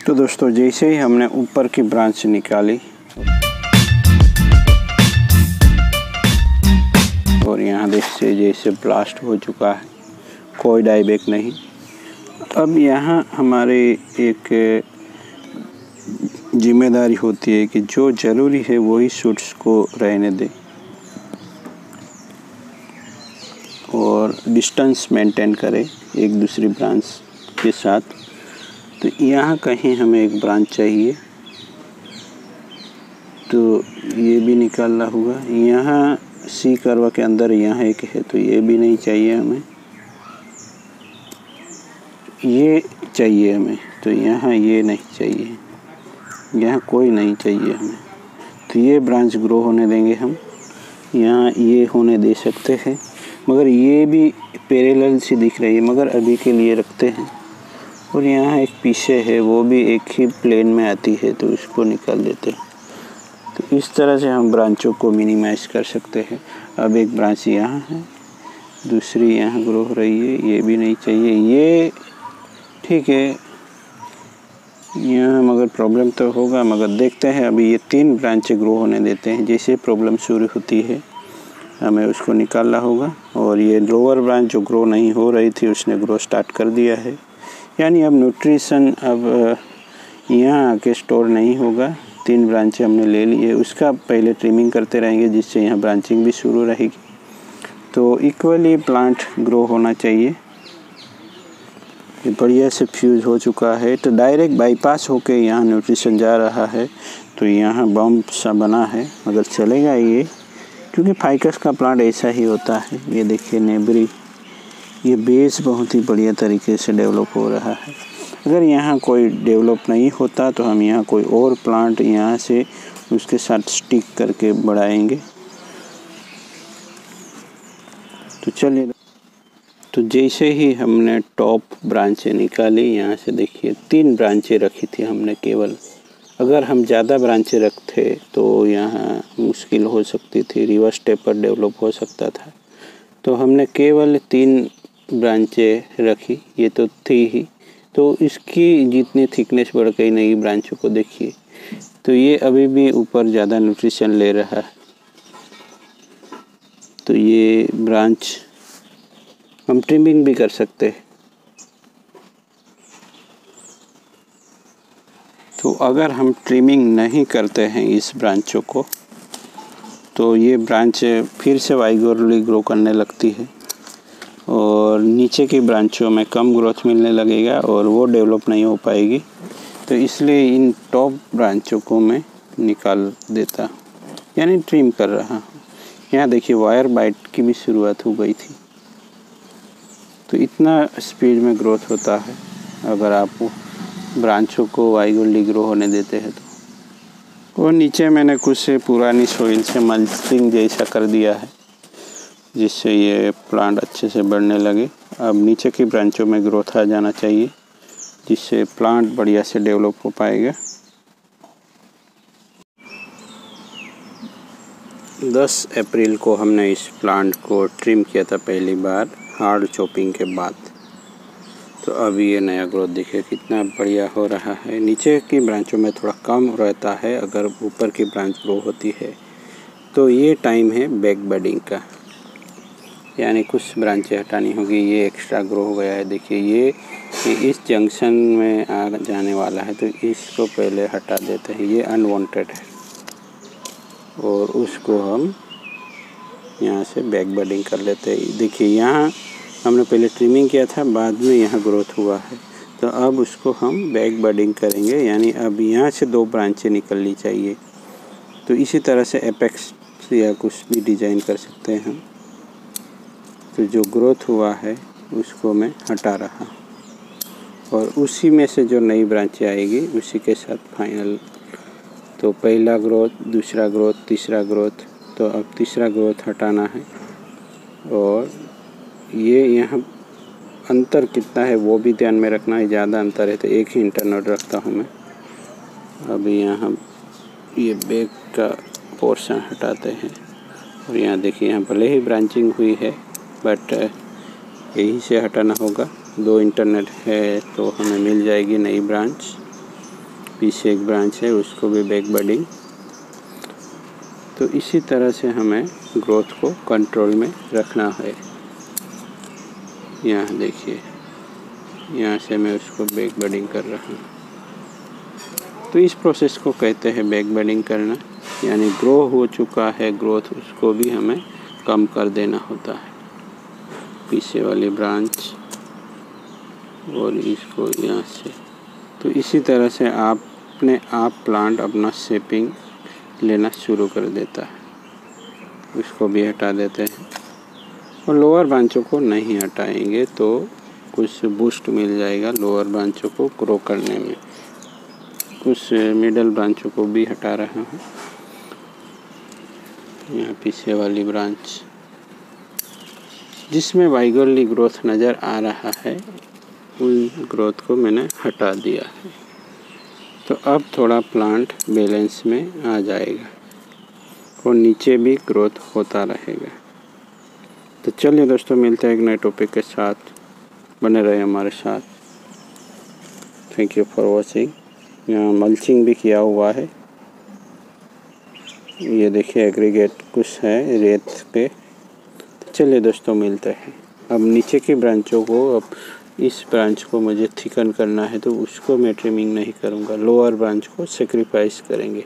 तो दोस्तों जैसे ही हमने ऊपर की ब्रांच निकाली और यहाँ देखिए जैसे ब्लास्ट हो चुका है, कोई डाईबैक नहीं। अब यहाँ हमारे एक जिम्मेदारी होती है कि जो ज़रूरी है वही शूट्स को रहने दें और डिस्टेंस मेंटेन करें एक दूसरी ब्रांच के साथ। तो यहाँ कहीं हमें एक ब्रांच चाहिए, तो ये भी निकालना होगा। यहाँ सी कर्व के अंदर यहाँ एक है, तो ये भी नहीं चाहिए हमें, ये चाहिए हमें। तो यहाँ ये नहीं चाहिए, यहाँ कोई नहीं चाहिए हमें। तो ये ब्रांच ग्रो होने देंगे हम, यहाँ ये होने दे सकते हैं, मगर ये भी पैरेलल सी दिख रही है, मगर अभी के लिए रखते हैं। और यहाँ एक पीछे है, वो भी एक ही प्लेन में आती है, तो इसको निकाल देते हैं। तो इस तरह से हम ब्रांचों को मिनिमाइज कर सकते हैं। अब एक ब्रांच यहाँ है, दूसरी यहाँ ग्रो हो रही है, ये भी नहीं चाहिए, ये ठीक है यहाँ, मगर प्रॉब्लम तो होगा। मगर देखते हैं, अभी ये 3 ब्रांचें ग्रो होने देते हैं। जैसे प्रॉब्लम शुरू होती है हमें उसको निकालना होगा। और ये लोअर ब्रांच जो ग्रो नहीं हो रही थी उसने ग्रो स्टार्ट कर दिया है, यानी अब न्यूट्रिशन अब यहाँ आके स्टोर नहीं होगा। 3 ब्रांचें हमने ले ली है, उसका पहले ट्रिमिंग करते रहेंगे जिससे यहाँ ब्रांचिंग भी शुरू रहेगी। तो इक्वली प्लांट ग्रो होना चाहिए। ये बढ़िया से फ्यूज हो चुका है, तो डायरेक्ट बाईपास होके यहाँ न्यूट्रिशन जा रहा है। तो यहाँ बम्प सा बना है, मगर चलेगा ये, क्योंकि फाइकस का प्लांट ऐसा ही होता है। ये देखिए नेबरी, ये बेस बहुत ही बढ़िया तरीके से डेवलप हो रहा है। अगर यहाँ कोई डेवलप नहीं होता तो हम यहाँ कोई और प्लांट यहाँ से उसके साथ स्टिक करके बढ़ाएंगे। तो चलिए, तो जैसे ही हमने टॉप ब्रांचें निकाली, यहाँ से देखिए 3 ब्रांचें रखी थी हमने केवल। अगर हम ज़्यादा ब्रांचें रखते तो यहाँ मुश्किल हो सकती थी, रिवर्स टेपर डेवलप हो सकता था। तो हमने केवल 3 ब्रांचें रखी, ये तो थी ही। तो इसकी जितनी थिकनेस बढ़ गई नई ब्रांचों को देखिए, तो ये अभी भी ऊपर ज़्यादा न्यूट्रिशन ले रहा है। तो ये ब्रांच हम ट्रिमिंग भी कर सकते हैं। तो अगर हम ट्रिमिंग नहीं करते हैं इस ब्रांचों को, तो ये ब्रांच फिर से वाइगोरली ग्रो करने लगती है और नीचे की ब्रांचों में कम ग्रोथ मिलने लगेगा और वो डेवलप नहीं हो पाएगी। तो इसलिए इन टॉप ब्रांचों को मैं निकाल देता, यानी ट्रिम कर रहा हूँ। यहाँ देखिए वायर बाइट की भी शुरुआत हो गई थी। तो इतना स्पीड में ग्रोथ होता है अगर आप ब्रांचों को वाइगोरली ग्रो होने देते हैं तो। और नीचे मैंने कुछ पुरानी सोइल से मल्चिंग जैसा कर दिया है, जिससे ये प्लांट अच्छे से बढ़ने लगे। अब नीचे की ब्रांचों में ग्रोथ आ जाना चाहिए, जिससे प्लांट बढ़िया से डेवलप हो पाएगा। 10 अप्रैल को हमने इस प्लांट को ट्रिम किया था पहली बार, हार्ड चॉपिंग के बाद। तो अभी ये नया ग्रोथ देखिए कितना बढ़िया हो रहा है। नीचे की ब्रांचों में थोड़ा कम रहता है, अगर ऊपर की ब्रांच ग्रो होती है। तो ये टाइम है बैक बडिंग का, यानी कुछ ब्रांचें हटानी होगी। ये एक्स्ट्रा ग्रो हो गया है, देखिए ये इस जंक्शन में आ जाने वाला है, तो इसको पहले हटा देते हैं, ये अनवांटेड है। और उसको हम यहाँ से बैक बडिंग कर लेते हैं। देखिए यहाँ हमने पहले ट्रिमिंग किया था, बाद में यहाँ ग्रोथ हुआ है। तो अब उसको हम बैक बडिंग करेंगे, यानी अब यहाँ से 2 ब्रांचें निकलनी चाहिए। तो इसी तरह से एपेक्स या कुछ भी डिज़ाइन कर सकते हैं हम। तो जो ग्रोथ हुआ है उसको मैं हटा रहा, और उसी में से जो नई ब्रांचें आएगी उसी के साथ फाइनल। तो पहला ग्रोथ, दूसरा ग्रोथ, तीसरा ग्रोथ। तो अब तीसरा ग्रोथ हटाना है। और ये यहाँ अंतर कितना है वो भी ध्यान में रखना है। ज़्यादा अंतर है तो एक ही इंटरनोड रखता हूँ मैं। अभी यहाँ ये बैक का पोर्शन हटाते हैं। और यहाँ देखिए, यहाँ भले ही ब्रांचिंग हुई है बट यही से हटाना होगा। 2 इंटरनेट है तो हमें मिल जाएगी नई ब्रांच। पीछे एक ब्रांच है उसको भी बैक बडिंग। तो इसी तरह से हमें ग्रोथ को कंट्रोल में रखना है। यहाँ देखिए, यहाँ से मैं उसको बैक बडिंग कर रहा हूँ। तो इस प्रोसेस को कहते हैं बैक बडिंग करना, यानी ग्रो हो चुका है ग्रोथ उसको भी हमें कम कर देना होता है। पीछे वाली ब्रांच और इसको यहाँ से। तो इसी तरह से अपने आप प्लांट अपना शेपिंग लेना शुरू कर देता है। उसको भी हटा देते हैं और लोअर ब्रांचों को नहीं हटाएंगे तो कुछ बूस्ट मिल जाएगा लोअर ब्रांचों को ग्रो करने में। कुछ मिडल ब्रांचों को भी हटा रहा हूँ। यहाँ पीछे वाली ब्रांच जिसमें वाइगोरली ग्रोथ नज़र आ रहा है उन ग्रोथ को मैंने हटा दिया है। तो अब थोड़ा प्लांट बैलेंस में आ जाएगा और नीचे भी ग्रोथ होता रहेगा। तो चलिए दोस्तों, मिलते हैं एक नए टॉपिक के साथ। बने रहे हमारे साथ। Thank you for watching. यहाँ मल्चिंग भी किया हुआ है। ये देखिए एग्रीगेट कुछ है रेत पे। तो चलिए दोस्तों, मिलते हैं। अब नीचे की ब्रांचों को, अब इस ब्रांच को मुझे थिकन करना है तो उसको मैं ट्रिमिंग नहीं करूँगा, लोअर ब्रांच को सेक्रीफाइस करेंगे।